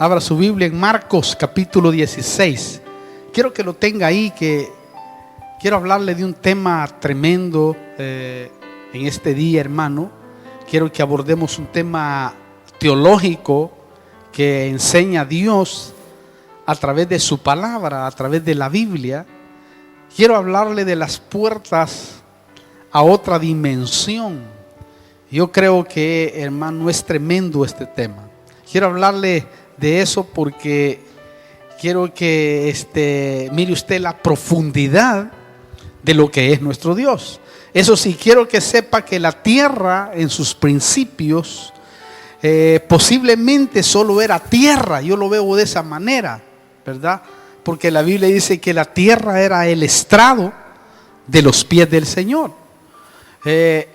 Abra su Biblia en Marcos capítulo 16. Quiero que lo tenga ahí, que quiero hablarle de un tema tremendo en este día, hermano. Quiero que abordemos un tema teológico que enseña a Dios a través de su palabra, a través de la Biblia. Quiero hablarle de las puertas a otra dimensión. Yo creo que, hermano, es tremendo este tema. Quiero hablarle de eso porque quiero que mire usted la profundidad de lo que es nuestro Dios. Eso sí, quiero que sepa que la tierra en sus principios posiblemente solo era tierra. Yo lo veo de esa manera, ¿verdad? Porque la Biblia dice que la tierra era el estrado de los pies del Señor.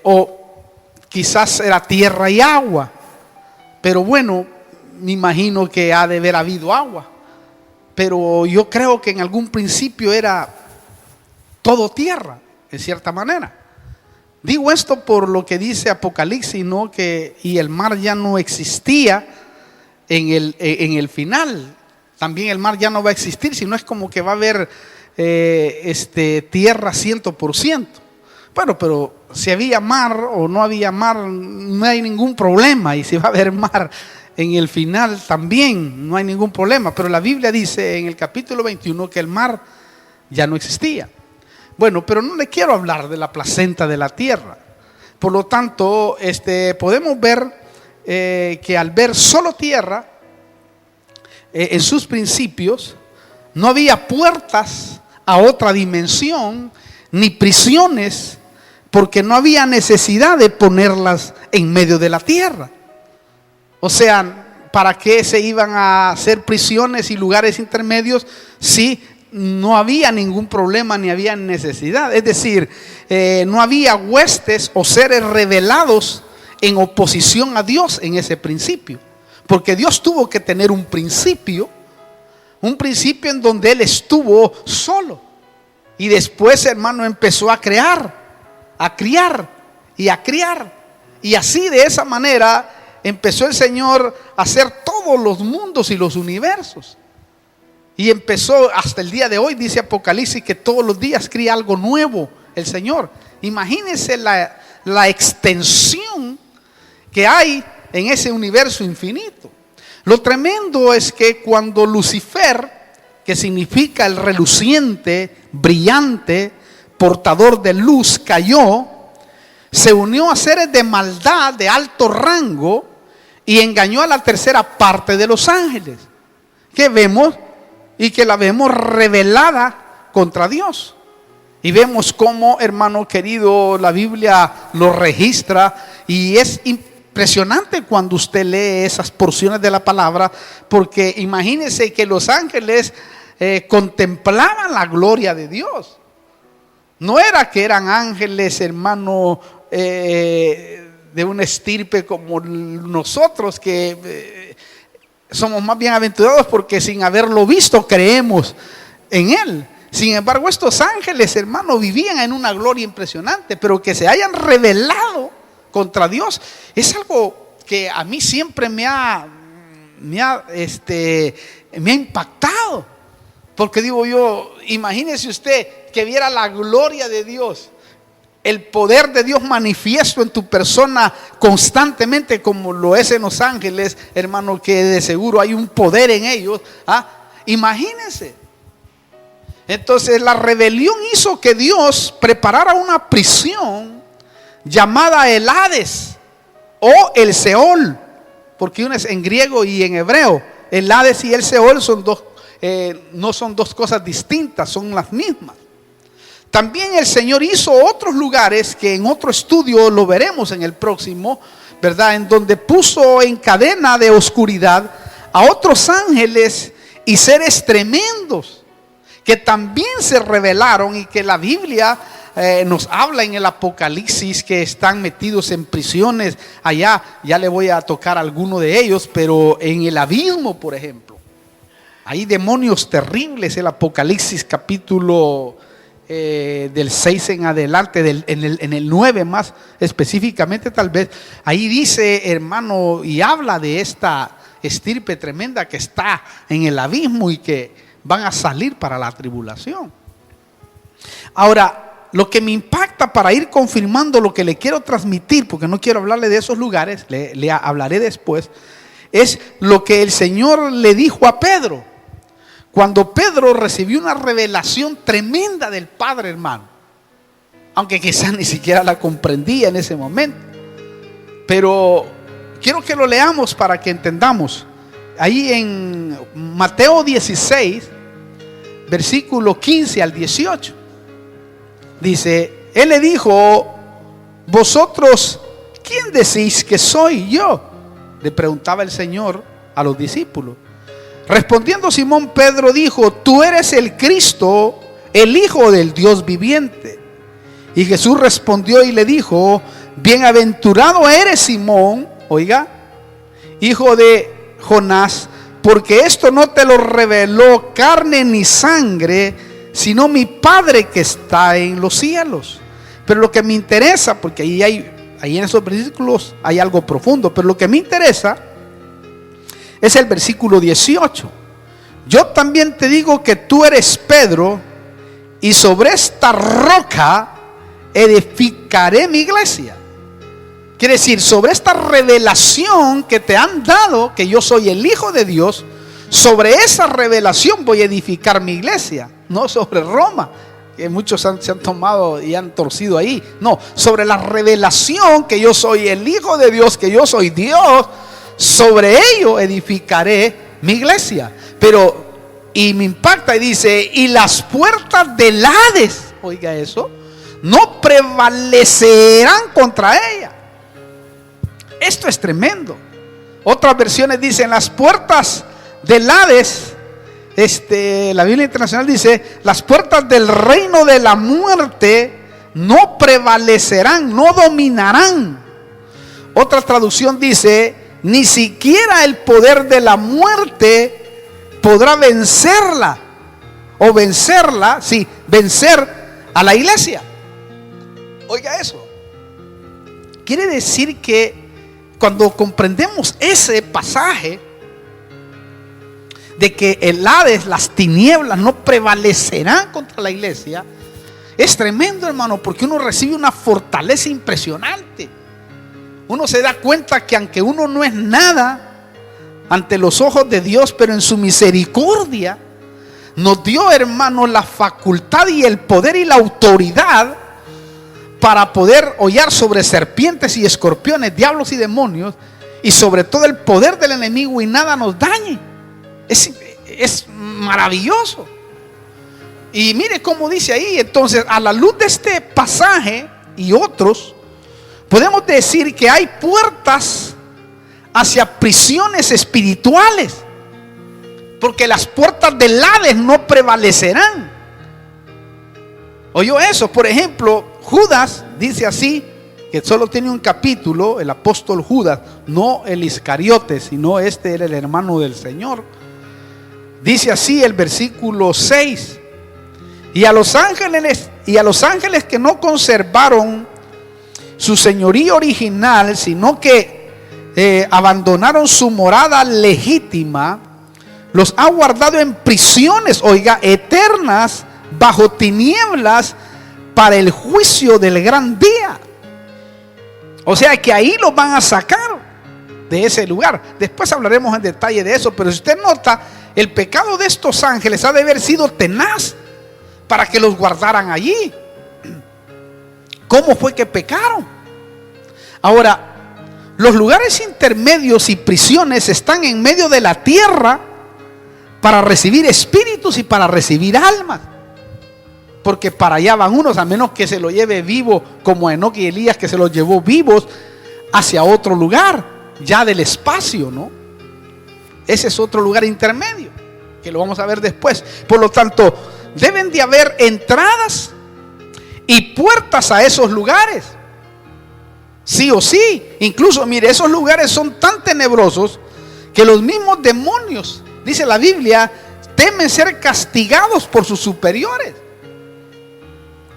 O quizás era tierra y agua, pero bueno, me imagino que ha de haber habido agua, pero yo creo que en algún principio era todo tierra, en cierta manera. Digo esto por lo que dice Apocalipsis, ¿no? Y el mar ya no existía en el final. También el mar ya no va a existir, sino es como que va a haber tierra 100%. Bueno, pero si había mar o no había mar, no hay ningún problema. Y si va a haber mar en el final también, no hay ningún problema. Pero la Biblia dice en el capítulo 21 que el mar ya no existía. Bueno, pero no le quiero hablar de la placenta de la tierra. Por lo tanto, podemos ver que al ver solo tierra, en sus principios, no había puertas a otra dimensión, ni prisiones, porque no había necesidad de ponerlas en medio de la tierra. O sea, ¿para qué se iban a hacer prisiones y lugares intermedios si no había ningún problema ni había necesidad? Es decir, no había huestes o seres revelados en oposición a Dios en ese principio. Porque Dios tuvo que tener un principio en donde Él estuvo solo. Y después, hermano, empezó a criar. Y así, de esa manera, empezó el Señor a hacer todos los mundos y los universos. Y empezó hasta el día de hoy, dice Apocalipsis, que todos los días cría algo nuevo el Señor. Imagínense la extensión que hay en ese universo infinito. Lo tremendo es que cuando Lucifer, que significa el reluciente, brillante, portador de luz, cayó, se unió a seres de maldad de alto rango y engañó a la tercera parte de los ángeles, que vemos y que la vemos revelada contra Dios. Y vemos cómo, hermano querido, la Biblia lo registra, y es impresionante cuando usted lee esas porciones de la palabra, porque imagínese que los ángeles contemplaban la gloria de Dios. No era que eran ángeles, hermano, de una estirpe como nosotros, que somos más bienaventurados porque sin haberlo visto creemos en Él. Sin embargo, estos ángeles, hermano, vivían en una gloria impresionante, pero que se hayan revelado contra Dios es algo que a mí siempre me ha impactado. Porque digo yo, imagínese usted que viera la gloria de Dios, el poder de Dios manifiesto en tu persona constantemente, como lo es en los ángeles, hermano, que de seguro hay un poder en ellos. Imagínense. Entonces la rebelión hizo que Dios preparara una prisión llamada el Hades o el Seol, porque uno es en griego y en hebreo. El Hades y el Seol son no son dos cosas distintas, son las mismas. También el Señor hizo otros lugares que en otro estudio lo veremos en el próximo, ¿verdad? En donde puso en cadena de oscuridad a otros ángeles y seres tremendos que también se rebelaron, y que la Biblia nos habla en el Apocalipsis que están metidos en prisiones allá. Ya le voy a tocar alguno de ellos, pero en el abismo, por ejemplo, hay demonios terribles. El Apocalipsis capítulo del 6 en adelante, en el 9 más específicamente tal vez, ahí dice, hermano, y habla de esta estirpe tremenda que está en el abismo y que van a salir para la tribulación. Ahora, lo que me impacta para ir confirmando lo que le quiero transmitir, porque no quiero hablarle de esos lugares, le hablaré después, es lo que el Señor le dijo a Pedro. Cuando Pedro recibió una revelación tremenda del Padre, hermano, aunque quizás ni siquiera la comprendía en ese momento, pero quiero que lo leamos para que entendamos. Ahí en Mateo 16, versículo 15 al 18, dice, Él le dijo, vosotros, ¿quién decís que soy yo? Le preguntaba el Señor a los discípulos. Respondiendo Simón Pedro dijo, tú eres el Cristo, el Hijo del Dios viviente. Y Jesús respondió y le dijo, bienaventurado eres Simón, oiga, hijo de Jonás, porque esto no te lo reveló carne ni sangre, sino mi Padre que está en los cielos. Pero lo que me interesa, porque ahí en esos versículos hay algo profundo, pero lo que me interesa es el versículo 18. Yo también te digo que tú eres Pedro, y sobre esta roca edificaré mi iglesia. Quiere decir, sobre esta revelación que te han dado, que yo soy el Hijo de Dios, sobre esa revelación voy a edificar mi iglesia. No sobre Roma, que muchos se han tomado y han torcido ahí. No, sobre la revelación que yo soy el Hijo de Dios, que yo soy Dios, sobre ello edificaré mi iglesia. Pero, y me impacta y dice, y las puertas del Hades, oiga eso, no prevalecerán contra ella. Esto es tremendo. Otras versiones dicen, las puertas del Hades, la Biblia Internacional dice, las puertas del reino de la muerte no prevalecerán, no dominarán. Otra traducción dice, ni siquiera el poder de la muerte podrá vencerla, o vencerla, sí, vencer a la iglesia. Oiga eso. Quiere decir que cuando comprendemos ese pasaje de que el Hades, las tinieblas no prevalecerán contra la iglesia, es tremendo, hermano, porque uno recibe una fortaleza impresionante. Uno se da cuenta que aunque uno no es nada ante los ojos de Dios, pero en su misericordia nos dio, hermano, la facultad y el poder y la autoridad para poder hollar sobre serpientes y escorpiones, diablos y demonios, y sobre todo el poder del enemigo, y nada nos dañe. Es maravilloso. Y mire cómo dice ahí. Entonces, a la luz de este pasaje y otros, podemos decir que hay puertas hacia prisiones espirituales, porque las puertas del Hades no prevalecerán. ¿Oyó eso? Por ejemplo, Judas dice así, que solo tiene un capítulo, el apóstol Judas, no el Iscariote, sino este era el hermano del Señor. Dice así el versículo 6: y a los ángeles que no conservaron su señoría original, sino que abandonaron su morada legítima, los ha guardado en prisiones, oiga, eternas, bajo tinieblas, para el juicio del gran día. O sea que ahí los van a sacar de ese lugar. Después hablaremos en detalle de eso, pero si usted nota, el pecado de estos ángeles ha de haber sido tenaz para que los guardaran allí. ¿Cómo fue que pecaron? Ahora, los lugares intermedios y prisiones están en medio de la tierra para recibir espíritus y para recibir almas, porque para allá van unos, a menos que se lo lleve vivo, como Enoc y Elías, que se los llevó vivos hacia otro lugar, ya del espacio, ¿no? Ese es otro lugar intermedio, que lo vamos a ver después. Por lo tanto, deben de haber entradas y puertas a esos lugares, sí o sí. Incluso, mire, esos lugares son tan tenebrosos que los mismos demonios, dice la Biblia, temen ser castigados por sus superiores.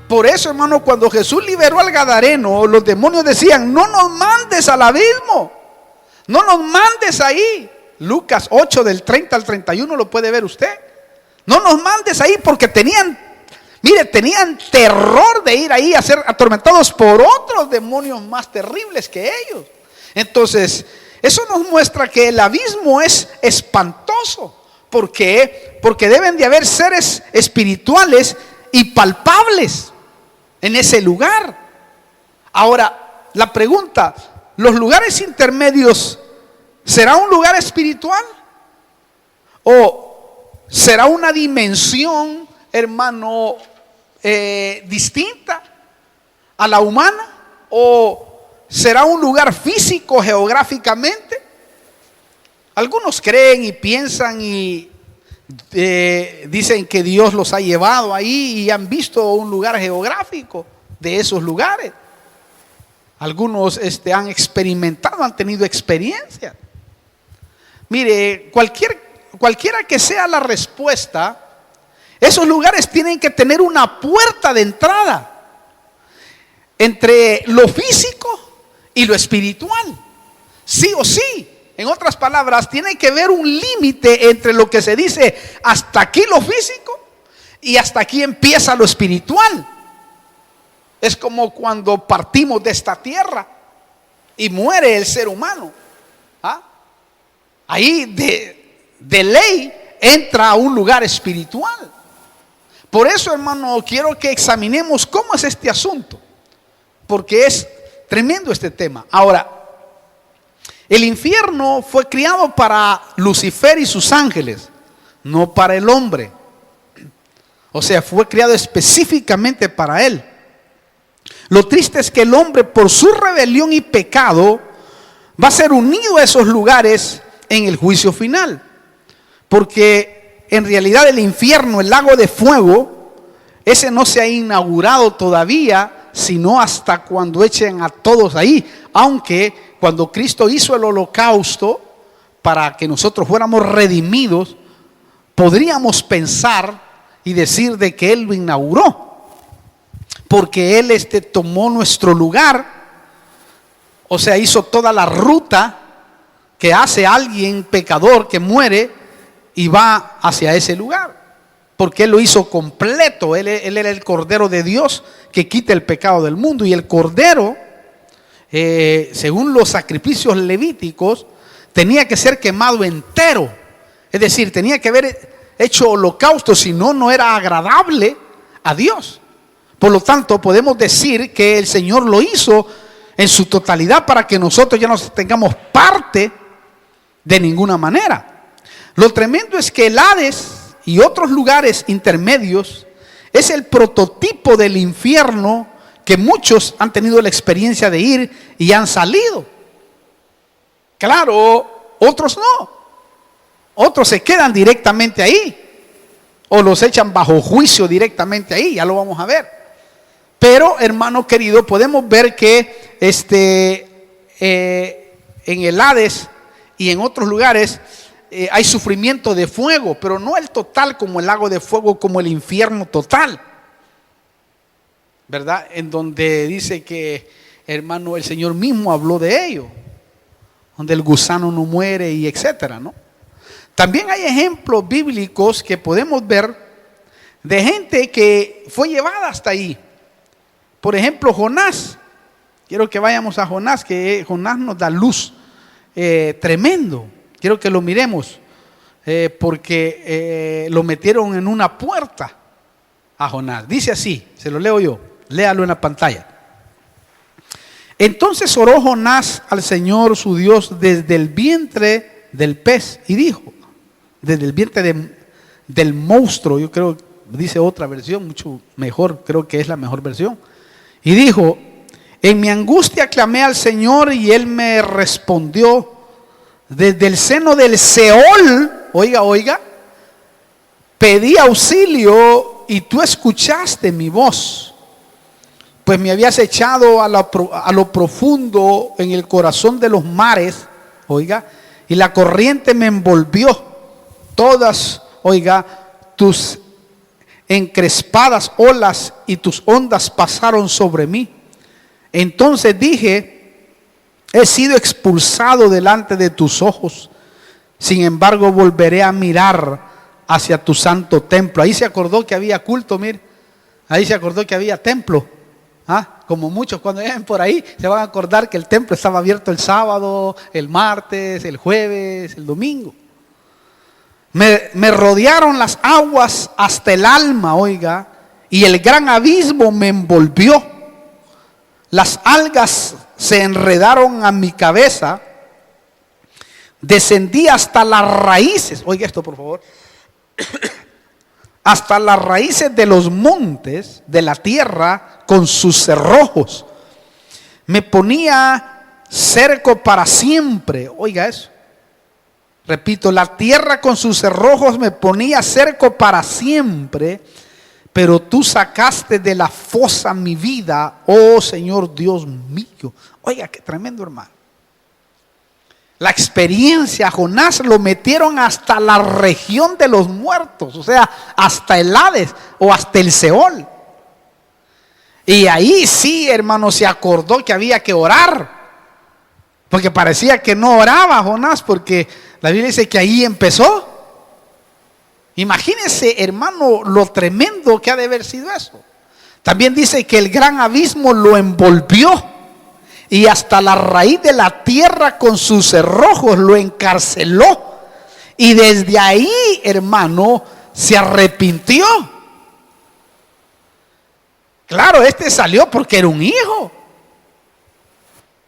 Por eso, hermano, cuando Jesús liberó al gadareno, los demonios decían: no nos mandes al abismo, no nos mandes ahí, Lucas 8 del 30 al 31 lo puede ver usted. No nos mandes ahí porque tenían terror de ir ahí a ser atormentados por otros demonios más terribles que ellos. Entonces, eso nos muestra que el abismo es espantoso. ¿Por qué? Porque deben de haber seres espirituales y palpables en ese lugar. Ahora, la pregunta, ¿los lugares intermedios será un lugar espiritual? ¿O será una dimensión, hermano, distinta a la humana? ¿O será un lugar físico geográficamente? Algunos creen y piensan y dicen que Dios los ha llevado ahí y han visto un lugar geográfico de esos lugares. Algunos han experimentado, han tenido experiencia. Mire, cualquiera que sea la respuesta, esos lugares tienen que tener una puerta de entrada entre lo físico y lo espiritual. Sí o sí. En otras palabras, tiene que haber un límite entre lo que se dice hasta aquí lo físico y hasta aquí empieza lo espiritual. Es como cuando partimos de esta tierra y muere el ser humano. Ahí de ley entra a un lugar espiritual. Por eso, hermano, quiero que examinemos cómo es este asunto, porque es tremendo este tema. Ahora, el infierno fue creado para Lucifer y sus ángeles, no para el hombre. O sea, fue creado específicamente para él. Lo triste es que el hombre, por su rebelión y pecado, va a ser unido a esos lugares en el juicio final. Porque en realidad el infierno, el lago de fuego, ese no se ha inaugurado todavía, sino hasta cuando echen a todos ahí. Aunque cuando Cristo hizo el holocausto para que nosotros fuéramos redimidos, podríamos pensar y decir de que Él lo inauguró, porque Él tomó nuestro lugar. O sea, hizo toda la ruta que hace alguien pecador que muere y va hacia ese lugar, porque Él lo hizo completo. Él era el Cordero de Dios que quita el pecado del mundo. Y el Cordero, según los sacrificios levíticos, tenía que ser quemado entero. Es decir, tenía que haber hecho holocausto, si no, no era agradable a Dios. Por lo tanto, podemos decir que el Señor lo hizo en su totalidad para que nosotros ya no tengamos parte de ninguna manera. Lo tremendo es que el Hades y otros lugares intermedios es el prototipo del infierno que muchos han tenido la experiencia de ir y han salido. Claro, otros no. Otros se quedan directamente ahí o los echan bajo juicio directamente ahí, ya lo vamos a ver. Pero, hermano querido, podemos ver que en el Hades y en otros lugares hay sufrimiento de fuego, pero no el total como el lago de fuego, como el infierno total, ¿verdad? En donde dice que, hermano, el Señor mismo habló de ello, donde el gusano no muere y etcétera, ¿no? También hay ejemplos bíblicos que podemos ver de gente que fue llevada hasta ahí. Por ejemplo, Jonás. Quiero que vayamos a Jonás, que Jonás nos da luz tremendo. Quiero que lo miremos, porque lo metieron en una puerta a Jonás. Dice así, se lo leo yo, léalo en la pantalla. Entonces oró Jonás al Señor su Dios desde el vientre del pez y dijo, desde el vientre del monstruo, yo creo, dice otra versión, mucho mejor, creo que es la mejor versión. Y dijo, en mi angustia clamé al Señor y Él me respondió desde el seno del Seol. Oiga, pedí auxilio y tú escuchaste mi voz, pues me habías echado a lo profundo en el corazón de los mares, oiga, y la corriente me envolvió. Todas, oiga, tus encrespadas olas y tus ondas pasaron sobre mí. Entonces dije, he sido expulsado delante de tus ojos. Sin embargo, volveré a mirar hacia tu santo templo. Ahí se acordó que había culto, mire. Ahí se acordó que había templo. Como muchos cuando lleguen por ahí se van a acordar que el templo estaba abierto el sábado, el martes, el jueves, el domingo. Me rodearon las aguas hasta el alma, oiga, y el gran abismo me envolvió. Las algas se enredaron a mi cabeza. Descendí hasta las raíces, oiga esto por favor, hasta las raíces de los montes de la tierra con sus cerrojos. Me ponía cerco para siempre, oiga eso. Repito, la tierra con sus cerrojos me ponía cerco para siempre, pero tú sacaste de la fosa mi vida, oh Señor Dios mío. Oiga, qué tremendo, hermano. La experiencia, Jonás lo metieron hasta la región de los muertos, o sea, hasta el Hades o hasta el Seol. Y ahí sí, hermano, se acordó que había que orar, porque parecía que no oraba Jonás, porque la Biblia dice que ahí empezó. Imagínense, hermano, lo tremendo que ha de haber sido eso. También dice que el gran abismo lo envolvió y hasta la raíz de la tierra con sus cerrojos lo encarceló. Y desde ahí, hermano, se arrepintió. Claro, este salió porque era un hijo.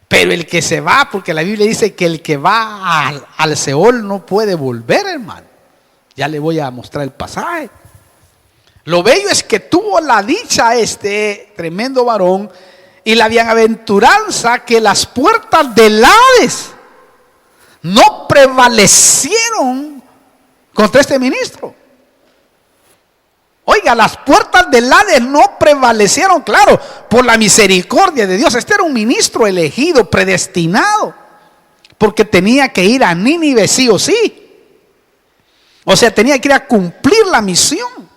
Pero el que se va, porque la Biblia dice que el que va al Seol no puede volver, hermano. Ya le voy a mostrar el pasaje. Lo bello es que tuvo la dicha este tremendo varón y la bienaventuranza que las puertas del Hades no prevalecieron contra este ministro. Oiga, las puertas del Hades no prevalecieron, claro, por la misericordia de Dios. Este era un ministro elegido, predestinado, porque tenía que ir a Nínive sí o sí. O sea, tenía que ir a cumplir la misión.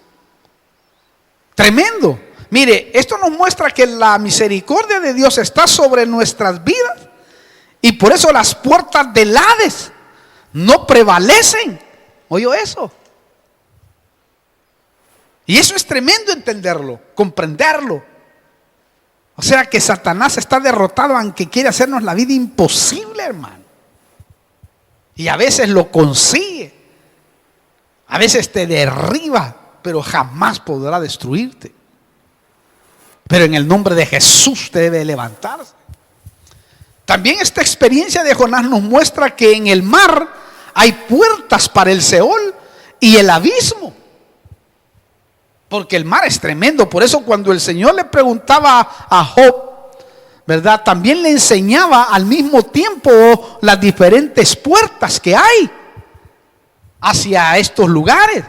Tremendo. Mire, esto nos muestra que la misericordia de Dios está sobre nuestras vidas y por eso las puertas del Hades no prevalecen. ¿Oyó eso? Y eso es tremendo entenderlo, comprenderlo. O sea que Satanás está derrotado aunque quiere hacernos la vida imposible, hermano. Y a veces lo consigue. A veces te derriba, pero jamás podrá destruirte. Pero en el nombre de Jesús te debe levantarse. También esta experiencia de Jonás nos muestra que en el mar hay puertas para el Seol y el abismo. Porque el mar es tremendo. Por eso cuando el Señor le preguntaba a Job, ¿verdad? También le enseñaba al mismo tiempo las diferentes puertas que hay hacia estos lugares.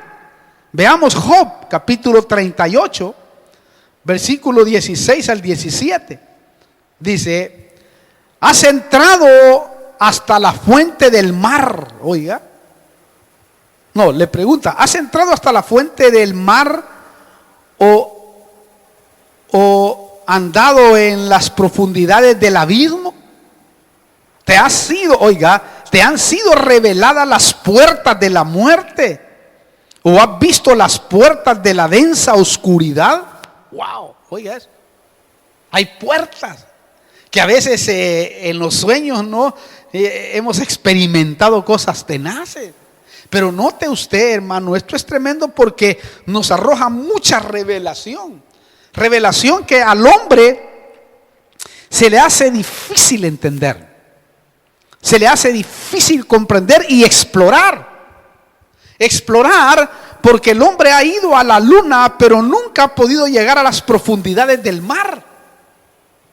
Veamos Job, capítulo 38, versículo 16 al 17. Dice, has entrado hasta la fuente del mar. Oiga. No, le pregunta, ¿has entrado hasta la fuente del mar o andado en las profundidades del abismo? Te han sido reveladas las puertas de la muerte, o has visto las puertas de la densa oscuridad. Wow, oiga eso. Hay puertas que a veces en los sueños no hemos experimentado cosas tenaces. Pero note usted, hermano, esto es tremendo porque nos arroja mucha revelación. Revelación que al hombre se le hace difícil entender. Se le hace difícil comprender y explorar. Explorar porque el hombre ha ido a la luna, pero nunca ha podido llegar a las profundidades del mar.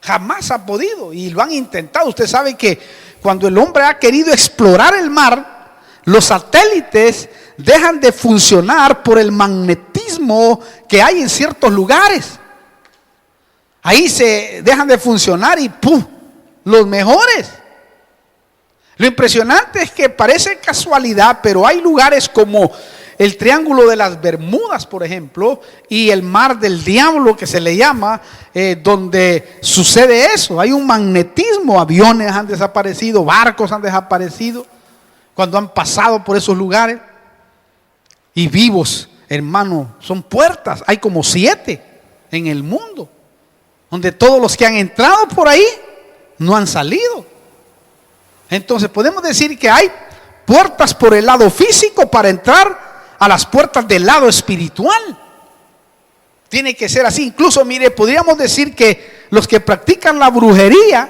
Jamás ha podido y lo han intentado. Usted sabe que cuando el hombre ha querido explorar el mar, los satélites dejan de funcionar por el magnetismo que hay en ciertos lugares. Ahí se dejan de funcionar y ¡pum! Los mejores. Lo impresionante es que parece casualidad, pero hay lugares como el Triángulo de las Bermudas, por ejemplo, y el Mar del Diablo, que se le llama, donde sucede eso. Hay un magnetismo, aviones han desaparecido, barcos han desaparecido. cuando han pasado por esos lugares. Y vivos, hermano, son puertas. Hay como 7 en el mundo, donde todos los que han entrado por ahí no han salido. Entonces podemos decir que hay puertas por el lado físico para entrar a las puertas del lado espiritual. Tiene que ser así. Incluso, mire, podríamos decir que los que practican la brujería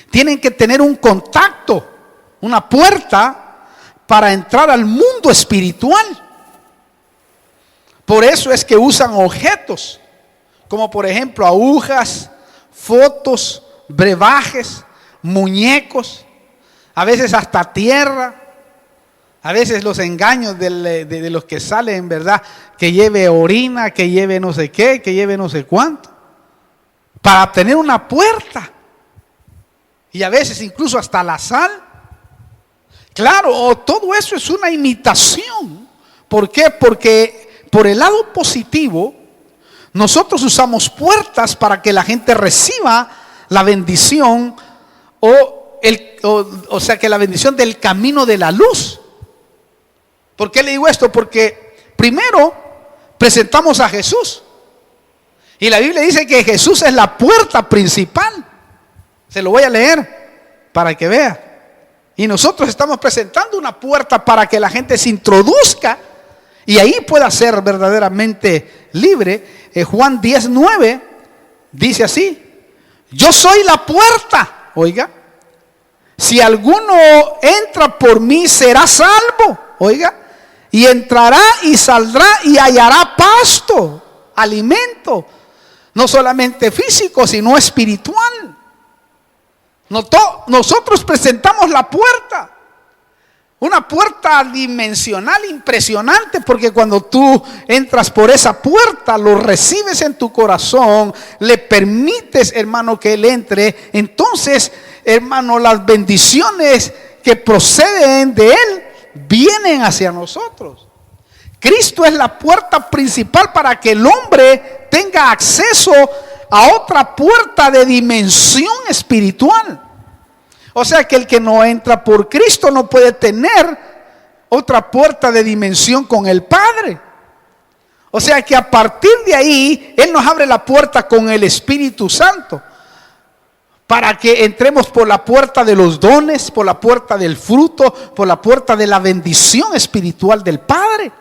tienen que tener un contacto, una puerta para entrar al mundo espiritual. Por eso es que usan objetos, como por ejemplo agujas, fotos, brebajes, muñecos, a veces hasta tierra, a veces los engaños de los que salen, ¿verdad? Que lleve orina, que lleve no sé qué, que lleve no sé cuánto, para obtener una puerta. Y a veces incluso hasta la sal. Claro, todo eso es una imitación. ¿Por qué? Porque por el lado positivo, nosotros usamos puertas para que la gente reciba la bendición o sea, que la bendición del camino de la luz. ¿Por qué le digo esto? Porque primero presentamos a Jesús. Y la Biblia dice que Jesús es la puerta principal. Se lo voy a leer para que vea. Y nosotros estamos presentando una puerta para que la gente se introduzca y ahí pueda ser verdaderamente libre. Juan 10:9 dice así: yo soy la puerta. Oiga, si alguno entra por mí será salvo. Oiga, y entrará y saldrá y hallará pasto, alimento, no solamente físico, sino espiritual. Nosotros presentamos la puerta, una puerta dimensional impresionante, porque cuando tú entras por esa puerta, lo recibes en tu corazón, le permites, hermano, que él entre. Entonces, hermano, las bendiciones que proceden de él vienen hacia nosotros. Cristo es la puerta principal para que el hombre tenga acceso a otra puerta de dimensión espiritual. O sea que el que no entra por Cristo no puede tener otra puerta de dimensión con el Padre. O sea que a partir de ahí Él nos abre la puerta con el Espíritu Santo para que entremos por la puerta de los dones, por la puerta del fruto, por la puerta de la bendición espiritual del Padre.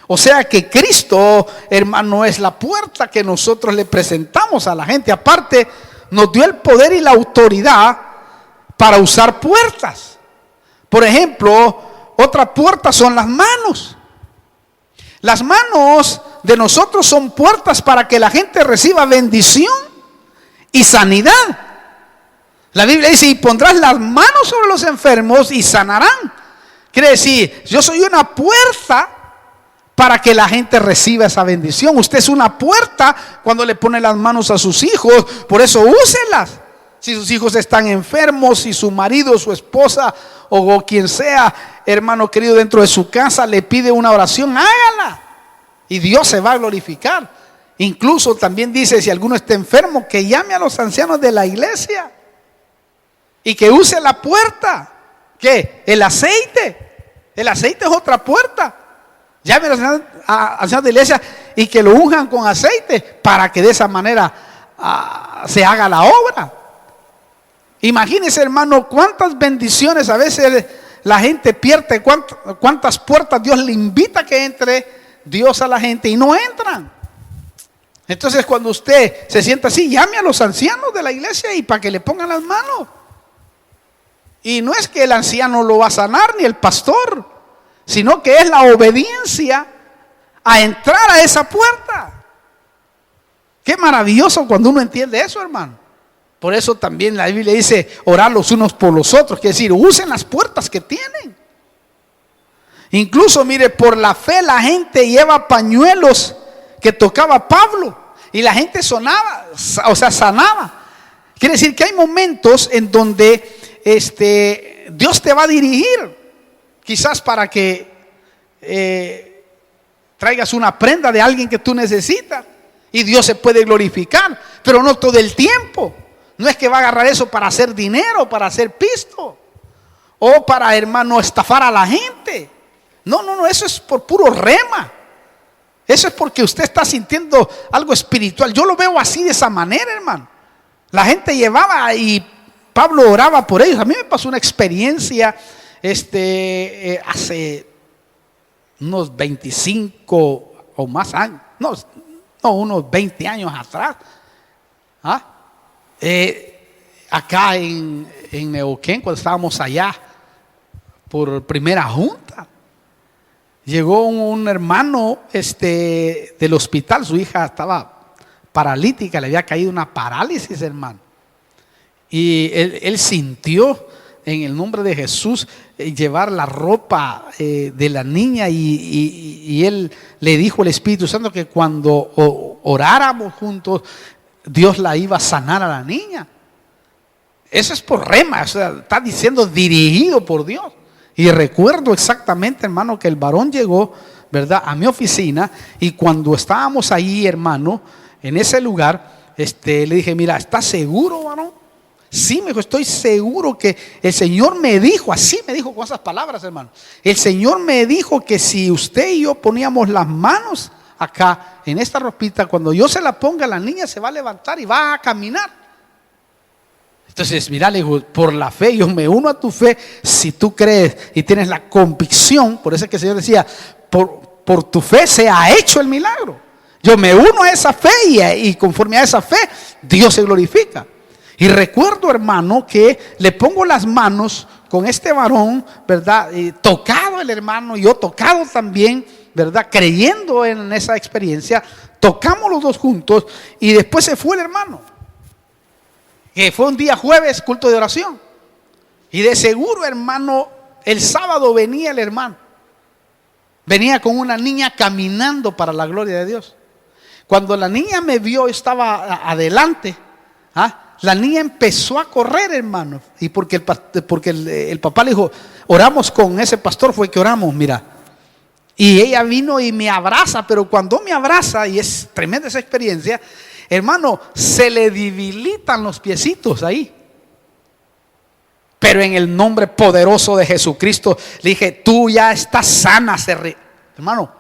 O sea que Cristo, hermano, es la puerta que nosotros le presentamos a la gente. Aparte, nos dio el poder y la autoridad para usar puertas. Por ejemplo, otra puerta son las manos. Las manos de nosotros son puertas para que la gente reciba bendición y sanidad. La Biblia dice: y pondrás las manos sobre los enfermos y sanarán. Quiere decir, yo soy una puerta para que la gente reciba esa bendición. Usted es una puerta cuando le pone las manos a sus hijos. Por eso úselas. Si sus hijos están enfermos, si su marido, su esposa o quien sea, hermano querido, dentro de su casa le pide una oración, hágala. Y Dios se va a glorificar. Incluso también dice, si alguno está enfermo, que llame a los ancianos de la iglesia y que use la puerta. ¿Qué? El aceite. El aceite es otra puerta. Llame a los ancianos de la iglesia y que lo unjan con aceite para que de esa manera se haga la obra. Imagínese, hermano, cuántas bendiciones a veces la gente pierde, cuántas puertas Dios le invita a que entre Dios a la gente y no entran. Entonces, cuando usted se sienta así, llame a los ancianos de la iglesia y para que le pongan las manos. Y no es que el anciano lo va a sanar ni el pastor, sino que es la obediencia a entrar a esa puerta. Qué maravilloso cuando uno entiende eso, hermano. Por eso también la Biblia dice orar los unos por los otros, quiere decir, usen las puertas que tienen. Incluso, mire, por la fe la gente lleva pañuelos que tocaba Pablo y la gente sanaba. Quiere decir que hay momentos en donde Dios te va a dirigir, quizás para que traigas una prenda de alguien que tú necesitas y Dios se puede glorificar, pero no todo el tiempo. No es que va a agarrar eso para hacer dinero, para hacer pisto. o para, hermano, estafar a la gente. No, eso es por puro rema. Eso es porque usted está sintiendo algo espiritual. Yo lo veo así, de esa manera, hermano. La gente llevaba y Pablo oraba por ellos. A mí me pasó una experiencia hace unos 25 o más años, unos 20 años atrás, acá en Neuquén, cuando estábamos allá por primera junta. Llegó un hermano del hospital, su hija estaba paralítica, le había caído una parálisis, hermano. Y él sintió en el nombre de Jesús llevar la ropa de la niña y él le dijo al Espíritu Santo que cuando oráramos juntos, Dios la iba a sanar a la niña. Eso es por rema, o sea, está diciendo dirigido por Dios. Y recuerdo exactamente, hermano, que el varón llegó, ¿verdad?, a mi oficina, y cuando estábamos ahí, hermano, en ese lugar, le dije, mira, ¿estás seguro, varón? Sí, me dijo, estoy seguro que el Señor me dijo, así me dijo con esas palabras, hermano. El Señor me dijo que si usted y yo poníamos las manos acá en esta ropita, cuando yo se la ponga, la niña se va a levantar y va a caminar. Entonces, mira, le digo, por la fe, yo me uno a tu fe. Si tú crees y tienes la convicción, por eso es que el Señor decía, por tu fe se ha hecho el milagro. Yo me uno a esa fe y conforme a esa fe, Dios se glorifica. Y recuerdo, hermano, que le pongo las manos con este varón, ¿verdad? Tocado el hermano, yo tocado también, ¿verdad? Creyendo en esa experiencia, tocamos los dos juntos y después se fue el hermano. Que fue un día jueves, culto de oración. Y de seguro, hermano, el sábado venía el hermano. Venía con una niña caminando para la gloria de Dios. Cuando la niña me vio, estaba adelante. La niña empezó a correr, hermano. Y porque el papá le dijo, oramos con ese pastor, fue que oramos, mira. Y ella vino y me abraza, pero cuando me abraza, y es tremenda esa experiencia, hermano, se le debilitan los piecitos ahí. Pero en el nombre poderoso de Jesucristo le dije, tú ya estás sana. Hermano,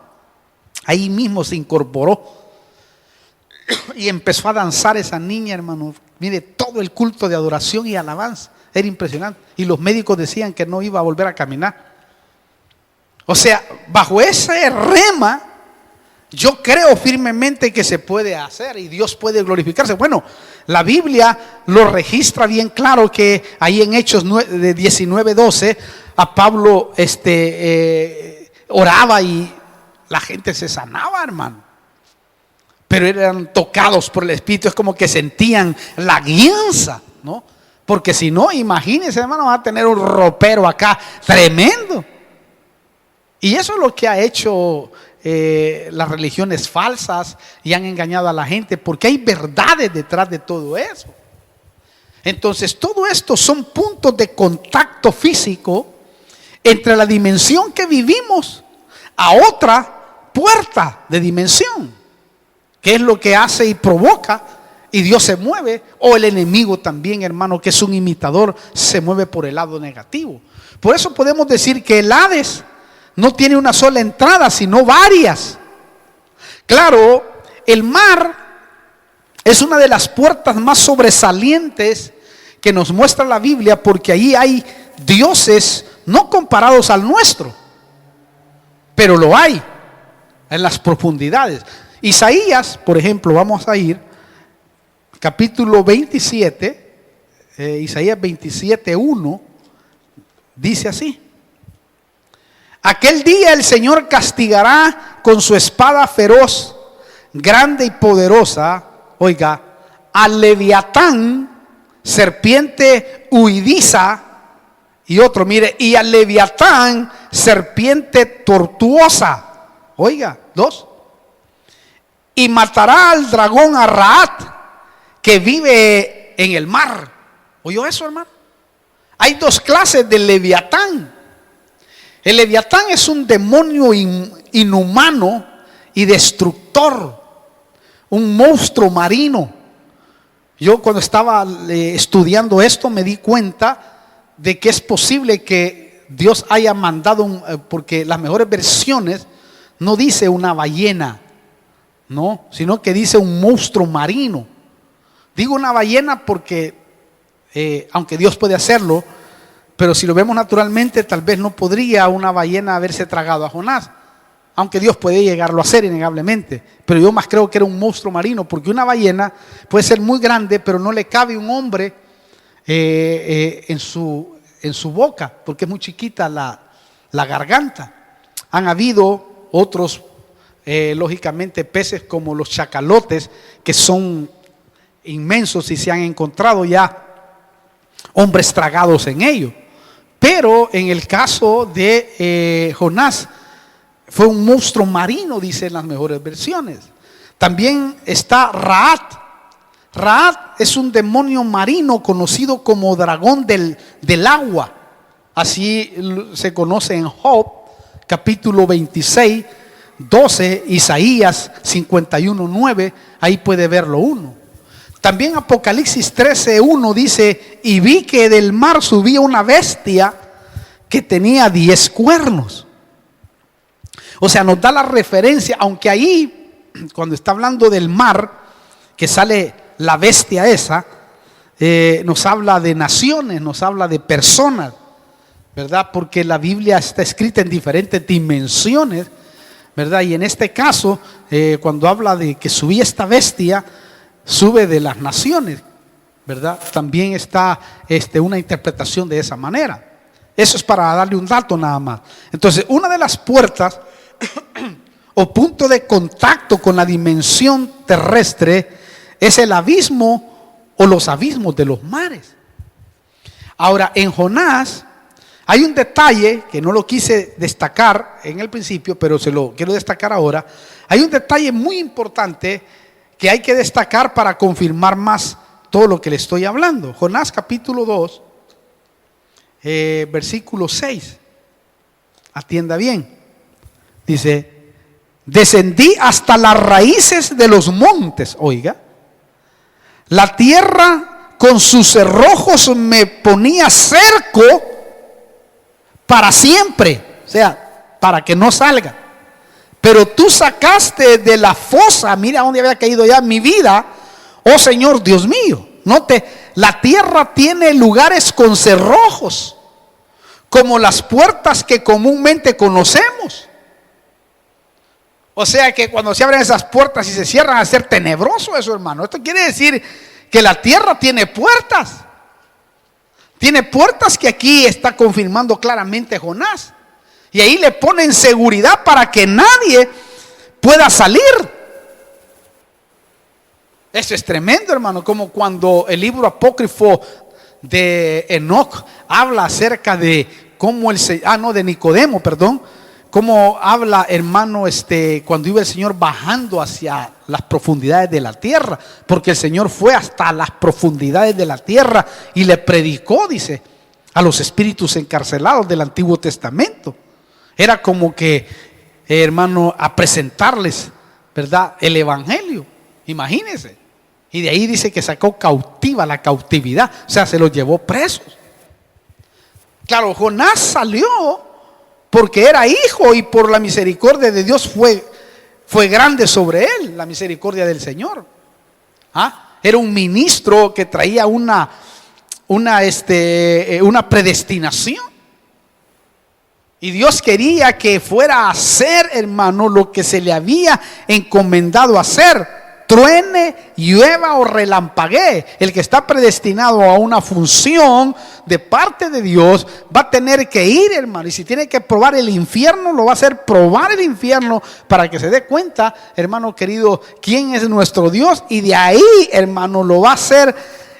ahí mismo se incorporó y empezó a danzar esa niña, hermano. Mire, todo el culto de adoración y alabanza era impresionante. Y los médicos decían que no iba a volver a caminar. O sea, bajo ese rema, yo creo firmemente que se puede hacer y Dios puede glorificarse. Bueno, la Biblia lo registra bien claro, que ahí en Hechos 19:12 a Pablo oraba y la gente se sanaba, hermano. Pero eran tocados por el Espíritu, es como que sentían la guianza, ¿no? Porque si no, imagínense, hermano, va a tener un ropero acá tremendo. Y eso es lo que ha hecho las religiones falsas y han engañado a la gente, porque hay verdades detrás de todo eso. Entonces, todo esto son puntos de contacto físico entre la dimensión que vivimos a otra puerta de dimensión, que es lo que hace y provoca, y Dios se mueve, o el enemigo también, hermano, que es un imitador, se mueve por el lado negativo. Por eso podemos decir que el Hades no tiene una sola entrada, sino varias. Claro, el mar es una de las puertas más sobresalientes que nos muestra la Biblia, porque ahí hay dioses no comparados al nuestro, pero lo hay en las profundidades. Isaías, por ejemplo, vamos a ir capítulo 27, Isaías 27:1, dice así: aquel día el Señor castigará con su espada feroz, grande y poderosa, oiga, al Leviatán, serpiente huidiza, y otro, mire, y al Leviatán, serpiente tortuosa, oiga, 2, y matará al dragón Arraat, que vive en el mar. ¿Oyó eso, hermano? Hay dos clases de Leviatán. El Leviatán es un demonio inhumano y destructor, un monstruo marino. Yo cuando estaba estudiando esto me di cuenta de que es posible que Dios haya mandado, porque las mejores versiones no dice una ballena, no, sino que dice un monstruo marino. Digo una ballena porque, aunque Dios puede hacerlo, pero si lo vemos naturalmente, tal vez no podría una ballena haberse tragado a Jonás, aunque Dios puede llegarlo a hacer innegablemente. Pero yo más creo que era un monstruo marino, porque una ballena puede ser muy grande, pero no le cabe un hombre en su boca, porque es muy chiquita la garganta. Han habido otros, lógicamente, peces como los chacalotes, que son inmensos y se han encontrado ya hombres tragados en ellos. Pero en el caso de Jonás, fue un monstruo marino, dicen las mejores versiones. También está Raat. Raat es un demonio marino conocido como dragón del agua. Así se conoce en Job, capítulo 26, 12, Isaías 51, 9. Ahí puede verlo uno. También Apocalipsis 13, 1 dice: y vi que del mar subía una bestia que tenía 10 cuernos. O sea, nos da la referencia, aunque ahí, cuando está hablando del mar, que sale la bestia esa, nos habla de naciones, nos habla de personas, ¿verdad? Porque la Biblia está escrita en diferentes dimensiones, ¿verdad? Y en este caso, cuando habla de que subía esta bestia, sube de las naciones, ¿verdad? También está una interpretación de esa manera. Eso es para darle un dato nada más. Entonces, una de las puertas o punto de contacto con la dimensión terrestre es el abismo o los abismos de los mares. Ahora, en Jonás hay un detalle que no lo quise destacar en el principio, pero se lo quiero destacar ahora. Hay un detalle muy importante que hay que destacar para confirmar más todo lo que le estoy hablando. Jonás capítulo 2, versículo 6. Atienda bien. Dice: descendí hasta las raíces de los montes. Oiga, la tierra con sus cerrojos me ponía cerco para siempre, o sea, para que no salga. Pero tú sacaste de la fosa, mira dónde había caído ya mi vida, oh Señor Dios mío. Note, la tierra tiene lugares con cerrojos, como las puertas que comúnmente conocemos. O sea que cuando se abren esas puertas y se cierran, a ser tenebroso eso, hermano. Esto quiere decir que la tierra tiene puertas. Tiene puertas que aquí está confirmando claramente Jonás. Y ahí le ponen seguridad para que nadie pueda salir. Eso es tremendo, hermano. Como cuando el libro apócrifo de Enoc habla acerca de cómo de Nicodemo, perdón. Cómo habla, hermano, cuando iba el Señor bajando hacia las profundidades de la tierra, porque el Señor fue hasta las profundidades de la tierra y le predicó, dice, a los espíritus encarcelados del Antiguo Testamento. Era como que, hermano, a presentarles, ¿verdad?, el evangelio. Imagínense. Y de ahí dice que sacó cautiva la cautividad, o sea, se los llevó presos. Claro, Jonás salió porque era hijo y por la misericordia de Dios fue grande sobre él, la misericordia del Señor. Era un ministro que traía una predestinación. Y Dios quería que fuera a hacer, hermano, lo que se le había encomendado hacer. Truene, llueva o relampaguee, el que está predestinado a una función de parte de Dios va a tener que ir, hermano. Y si tiene que probar el infierno, lo va a hacer probar el infierno para que se dé cuenta, hermano querido, quién es nuestro Dios. Y de ahí, hermano, lo va a hacer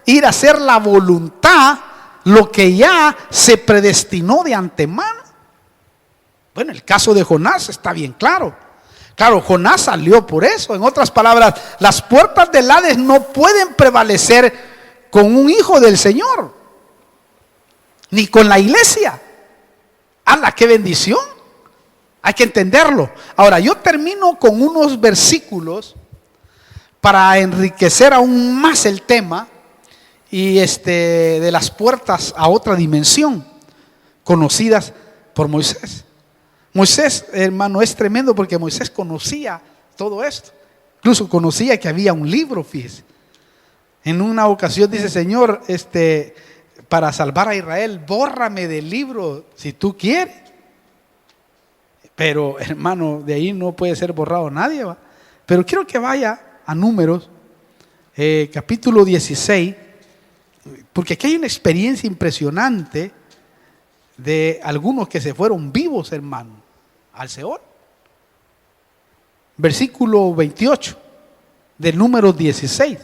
ir a hacer la voluntad, lo que ya se predestinó de antemano. Bueno, el caso de Jonás está bien claro. Claro, Jonás salió por eso. En otras palabras, las puertas del Hades no pueden prevalecer con un hijo del Señor, ni con la iglesia. ¡Hala, qué bendición! Hay que entenderlo. Ahora, yo termino con unos versículos para enriquecer aún más el tema y de las puertas a otra dimensión, conocidas por Moisés. Moisés, hermano, es tremendo porque Moisés conocía todo esto. Incluso conocía que había un libro, fíjese. En una ocasión dice: Señor, para salvar a Israel, bórrame del libro si tú quieres. Pero, hermano, de ahí no puede ser borrado nadie, ¿va? Pero quiero que vaya a Números, capítulo 16, porque aquí hay una experiencia impresionante de algunos que se fueron vivos, hermano, al Seol. Versículo 28 del Números 16.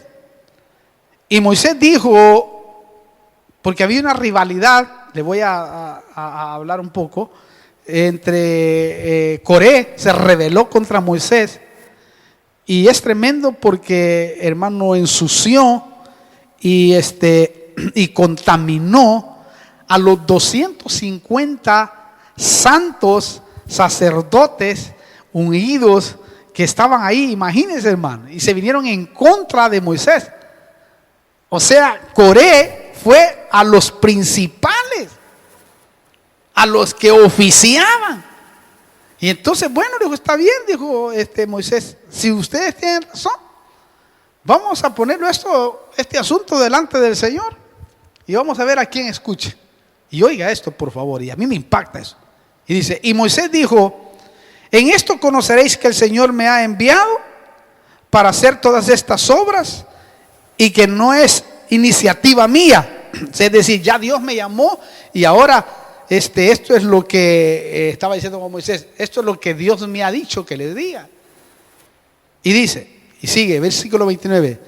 Y Moisés dijo, porque había una rivalidad, le voy a hablar un poco, entre Coré se rebeló contra Moisés, y es tremendo porque, hermano, ensució y contaminó a los 250 santos sacerdotes ungidos que estaban ahí. Imagínense, hermano, y se vinieron en contra de Moisés. O sea, Coré fue a los principales, a los que oficiaban. Y entonces, bueno, dijo, está bien, dijo Moisés, si ustedes tienen razón, vamos a ponerlo este asunto delante del Señor y vamos a ver a quién escuche. Y oiga esto, por favor, y a mí me impacta eso. Y dice, y Moisés dijo: en esto conoceréis que el Señor me ha enviado para hacer todas estas obras y que no es iniciativa mía. Es decir, ya Dios me llamó y ahora esto es lo que estaba diciendo con Moisés, esto es lo que Dios me ha dicho que les diga. Y dice, y sigue, versículo 29,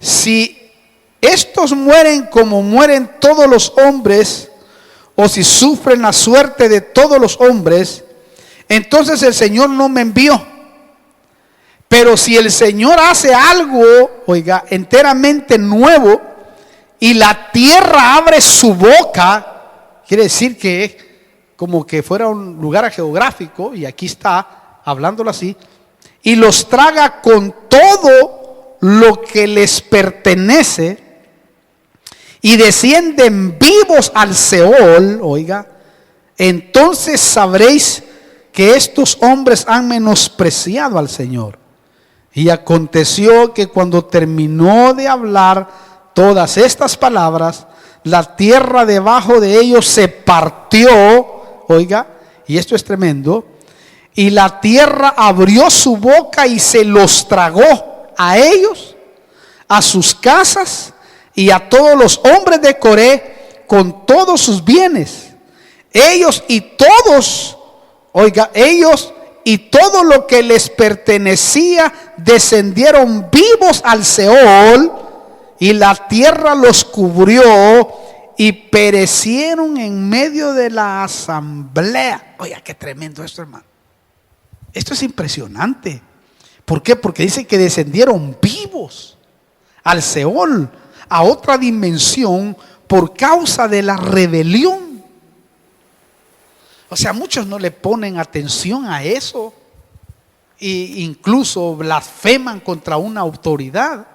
si estos mueren como mueren todos los hombres, o si sufren la suerte de todos los hombres, entonces el Señor no me envió. Pero si el Señor hace algo, oiga, enteramente nuevo, y la tierra abre su boca, quiere decir que como que fuera un lugar geográfico, y aquí está hablándolo así, y los traga con todo lo que les pertenece, y descienden vivos al Seol, oiga, entonces sabréis que estos hombres han menospreciado al Señor. Y aconteció que cuando terminó de hablar todas estas palabras, la tierra debajo de ellos se partió, oiga, y esto es tremendo, y la tierra abrió su boca y se los tragó a ellos, a sus casas y a todos los hombres de Coré con todos sus bienes. Ellos y todos, oiga, ellos y todo lo que les pertenecía descendieron vivos al Seol, y la tierra los cubrió y perecieron en medio de la asamblea. Oiga, qué tremendo esto, hermano. Esto es impresionante. ¿Por qué? Porque dice que descendieron vivos al Seol, a otra dimensión, por causa de la rebelión. O sea, muchos no le ponen atención a eso e incluso blasfeman contra una autoridad.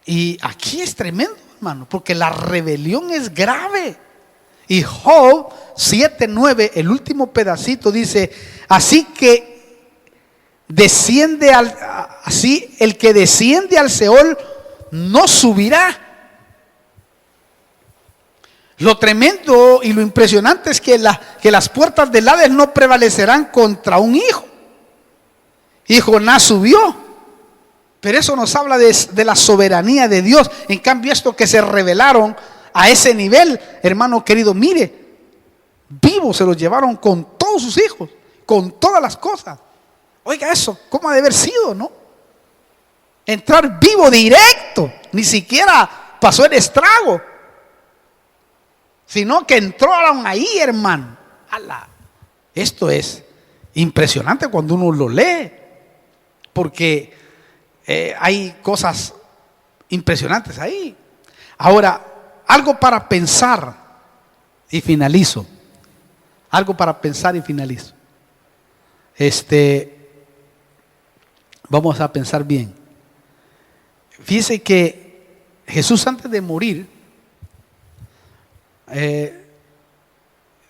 Y aquí es tremendo, hermano, porque la rebelión es grave. Y Job 7:9, el último pedacito, dice: así que así el que desciende al Seol no subirá. Lo tremendo y lo impresionante es que las puertas del Hades no prevalecerán contra un hijo. Y Jonás subió. Pero eso nos habla de la soberanía de Dios. En cambio, esto que se rebelaron a ese nivel, hermano querido, mire, vivos se los llevaron con todos sus hijos, con todas las cosas. Oiga eso, ¿cómo ha de haber sido, no? Entrar vivo directo, ni siquiera pasó el estrago, sino que entraron ahí, hermano. ¡Hala! Esto es impresionante cuando uno lo lee, porque hay cosas impresionantes ahí. Ahora, algo para pensar y finalizo. Algo para pensar y finalizo. Vamos a pensar bien. Fíjese que Jesús antes de morir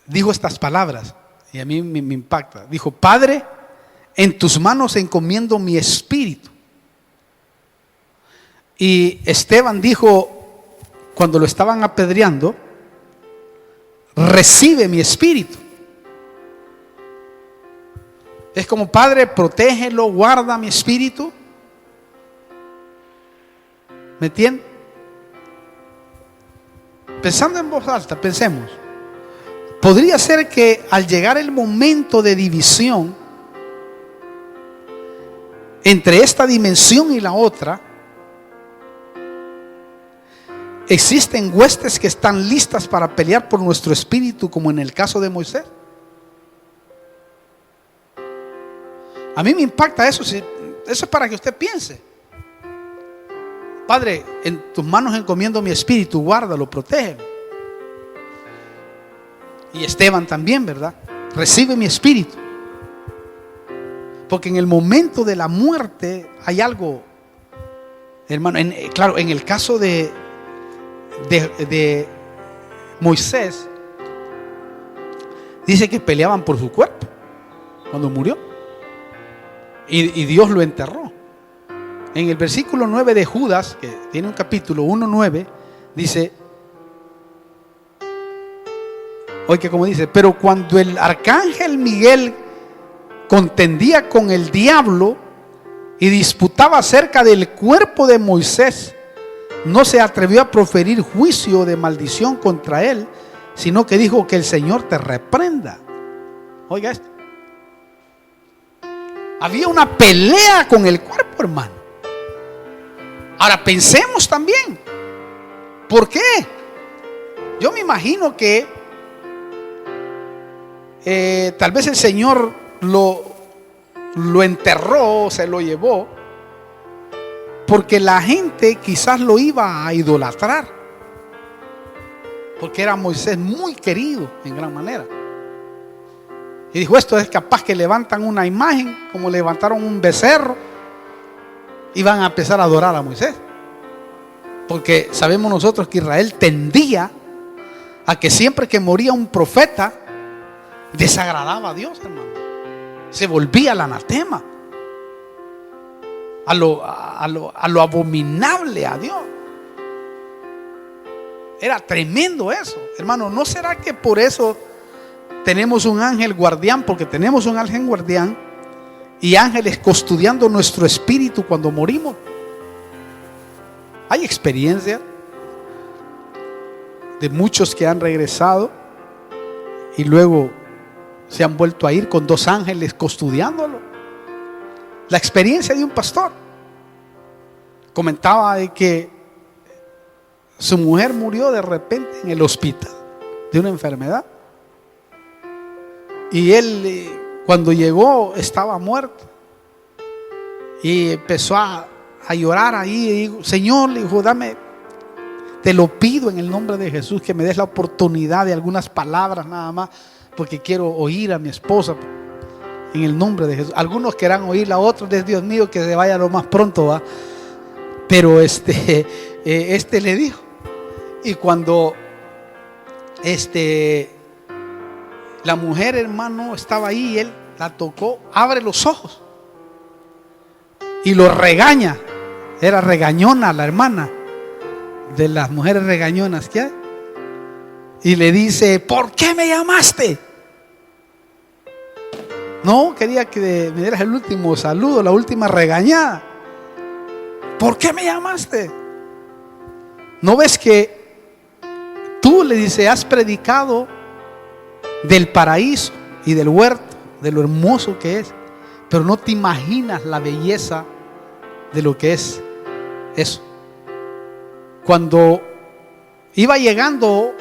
dijo estas palabras y a mí me impacta. Dijo: Padre, en tus manos encomiendo mi espíritu. Y Esteban dijo, cuando lo estaban apedreando: recibe mi espíritu. Es como: Padre, protégelo, guarda mi espíritu. ¿Me entienden? Pensando en voz alta, pensemos. Podría ser que al llegar el momento de división entre esta dimensión y la otra, existen huestes que están listas para pelear por nuestro espíritu, como en el caso de Moisés. A mí me impacta eso. Eso es para que usted piense. Padre, en tus manos encomiendo mi espíritu, guárdalo, protégelo. Y Esteban también, ¿verdad? Recibe mi espíritu. Porque en el momento de la muerte hay algo, hermano. Claro, en el caso de Moisés, dice que peleaban por su cuerpo cuando murió. Y Dios lo enterró. En el versículo 9 de Judas, que tiene un capítulo 1:9, dice, oiga como dice: pero cuando el arcángel Miguel contendía con el diablo y disputaba acerca del cuerpo de Moisés, no se atrevió a proferir juicio de maldición contra él, sino que dijo: que el Señor te reprenda. Oiga esto. Había una pelea con el cuerpo, hermano. Ahora pensemos también, ¿por qué? Yo me imagino que tal vez el Señor lo enterró, se lo llevó, porque la gente quizás lo iba a idolatrar, porque era Moisés muy querido en gran manera. Y dijo: esto es capaz que levantan una imagen, como levantaron un becerro, y van a empezar a adorar a Moisés. Porque sabemos nosotros que Israel tendía a que siempre que moría un profeta, desagradaba a Dios, hermano. Se volvía el anatema, a lo abominable a Dios. Era tremendo eso, hermano. ¿No será que por eso tenemos un ángel guardián? Porque tenemos un ángel guardián y ángeles custodiando nuestro espíritu cuando morimos. Hay experiencia de muchos que han regresado y luego se han vuelto a ir con 2 ángeles custodiándolo. La experiencia de un pastor comentaba de que su mujer murió de repente en el hospital de una enfermedad, y él cuando llegó estaba muerto y empezó a llorar ahí. Y dijo: Señor, le dijo, te lo pido en el nombre de Jesús, que me des la oportunidad de algunas palabras nada más, porque quiero oír a mi esposa en el nombre de Jesús. Algunos querrán oírla, otros de Dios mío, que se vaya lo más pronto, ¿va? Pero este le dijo, y cuando la mujer, hermano, estaba ahí, él la tocó, abre los ojos y lo regaña. Era regañona la hermana, de las mujeres regañonas que hay, y le dice: ¿por qué me llamaste? No, quería que me dieras el último saludo, la última regañada. ¿Por qué me llamaste? ¿No ves que tú, le dice, has predicado del paraíso y del huerto, de lo hermoso que es, pero no te imaginas la belleza de lo que es eso? Cuando iba llegando,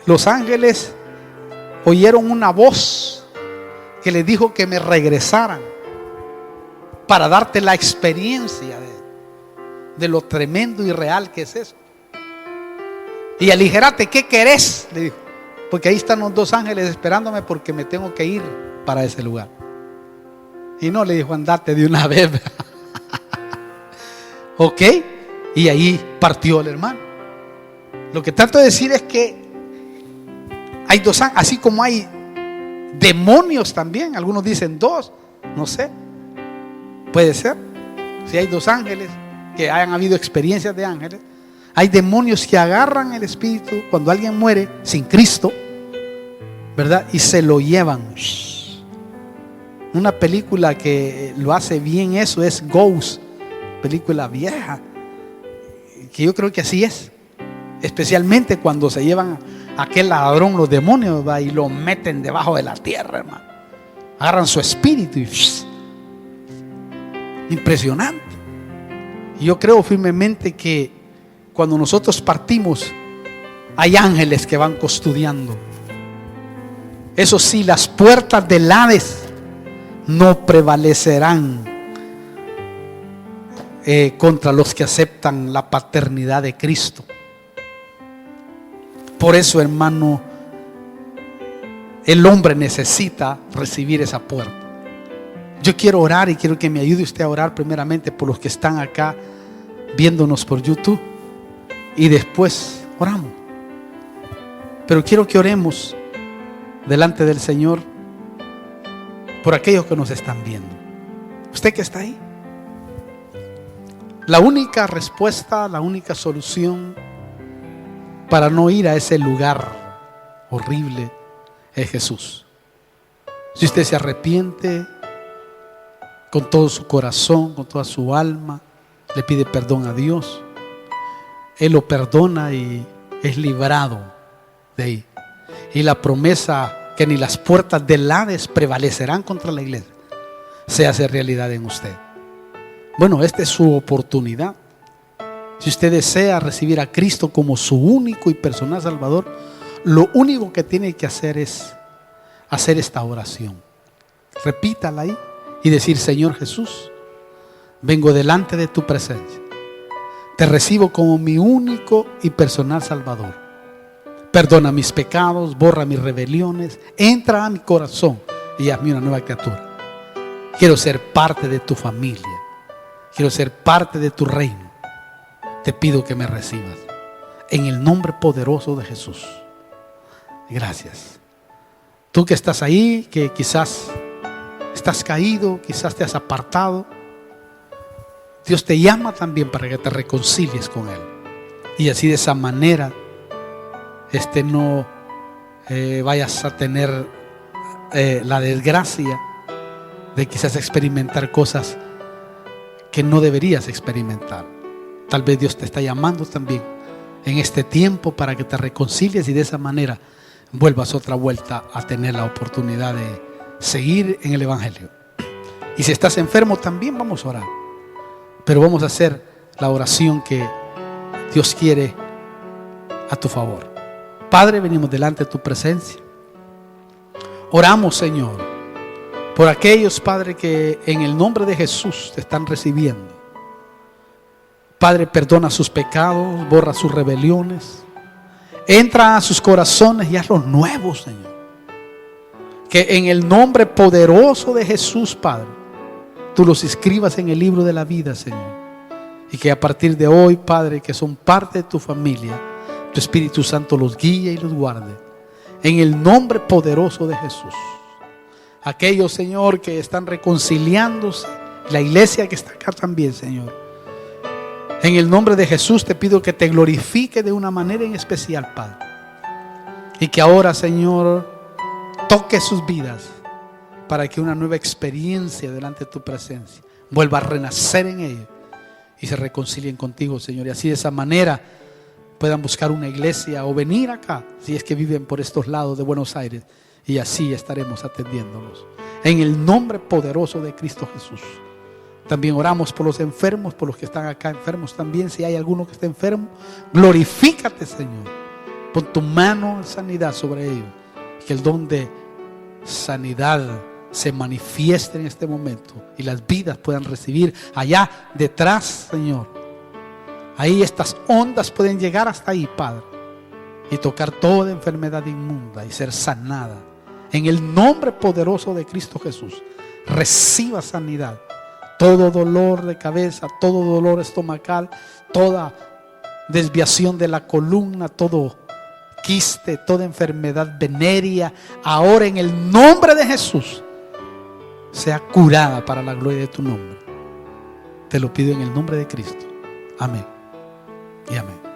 los ángeles oyeron una voz que les dijo que me regresaran para darte la experiencia de lo tremendo y real que es eso. Y aligerate, ¿qué querés?, le dijo, porque ahí están los 2 ángeles esperándome, porque me tengo que ir para ese lugar. Y no le dijo: andate de una vez. Ok, y ahí partió el hermano. Lo que trato de decir es que hay dos ángeles, así como hay demonios también. Algunos dicen dos, no sé, puede ser. Si hay dos ángeles, que hayan habido experiencias de ángeles, hay demonios que agarran el espíritu cuando alguien muere sin Cristo, ¿verdad? Y se lo llevan. Una película que lo hace bien eso es Ghost, película vieja, que yo creo que así es. Especialmente cuando se llevan a aquel ladrón, los demonios, ¿va? Y lo meten debajo de la tierra, hermano. Agarran su espíritu y impresionante. Y yo creo firmemente que cuando nosotros partimos, hay ángeles que van custodiando. Eso sí, las puertas del Hades no prevalecerán contra los que aceptan la paternidad de Cristo. Por eso, hermano, el hombre necesita recibir esa puerta. Yo quiero orar y quiero que me ayude usted a orar primeramente por los que están acá viéndonos por YouTube, y después oramos. Pero quiero que oremos delante del Señor por aquellos que nos están viendo. Usted que está ahí, la única respuesta, la única solución para no ir a ese lugar horrible es Jesús. Si usted se arrepiente con todo su corazón, con toda su alma, le pide perdón a Dios, Él lo perdona y es librado de ahí. Y la promesa que ni las puertas del Hades prevalecerán contra la iglesia se hace realidad en usted. Bueno, esta es su oportunidad. Si usted desea recibir a Cristo como su único y personal Salvador, lo único que tiene que hacer es hacer esta oración. Repítala ahí y decir: Señor Jesús, vengo delante de tu presencia. Te recibo como mi único y personal Salvador. Perdona mis pecados, borra mis rebeliones, entra a mi corazón y hazme una nueva criatura. Quiero ser parte de tu familia, quiero ser parte de tu reino. Te pido que me recibas en el nombre poderoso de Jesús. Gracias. Tú que estás ahí, que quizás estás caído, quizás te has apartado, Dios te llama también para que te reconcilies con Él. Y así, de esa manera, no vayas a tener la desgracia de quizás experimentar cosas que no deberías experimentar. Tal vez Dios te está llamando también en este tiempo para que te reconcilies y de esa manera vuelvas otra vuelta a tener la oportunidad de seguir en el Evangelio. Y si estás enfermo también vamos a orar, pero vamos a hacer la oración que Dios quiere a tu favor. Padre, venimos delante de tu presencia. Oramos, Señor, por aquellos, Padre, que en el nombre de Jesús te están recibiendo. Padre, perdona sus pecados, borra sus rebeliones, entra a sus corazones y hazlos nuevos, Señor. Que en el nombre poderoso de Jesús, Padre, tú los escribas en el libro de la vida, Señor. Y que a partir de hoy, Padre, que son parte de tu familia, tu Espíritu Santo los guíe y los guarde. En el nombre poderoso de Jesús. Aquellos, Señor, que están reconciliándose, la iglesia que está acá también, Señor. En el nombre de Jesús te pido que te glorifique de una manera en especial, Padre. Y que ahora, Señor, toque sus vidas para que una nueva experiencia delante de tu presencia vuelva a renacer en ellos y se reconcilien contigo, Señor. Y así, de esa manera, puedan buscar una iglesia o venir acá, si es que viven por estos lados de Buenos Aires. Y así estaremos atendiéndolos. En el nombre poderoso de Cristo Jesús. También oramos por los enfermos, por los que están acá enfermos también. Si hay alguno que esté enfermo, glorifícate, Señor. Pon tu mano en sanidad sobre ellos. Que el don de sanidad se manifieste en este momento y las vidas puedan recibir allá detrás, Señor. Ahí estas ondas pueden llegar hasta ahí, Padre, y tocar toda enfermedad inmunda y ser sanada. En el nombre poderoso de Cristo Jesús, reciba sanidad. todo dolor de cabeza, todo dolor estomacal, toda desviación de la columna, todo quiste, toda enfermedad venérea, ahora en el nombre de Jesús, sea curada para la gloria de tu nombre. Te lo pido en el nombre de Cristo. Amén y amén.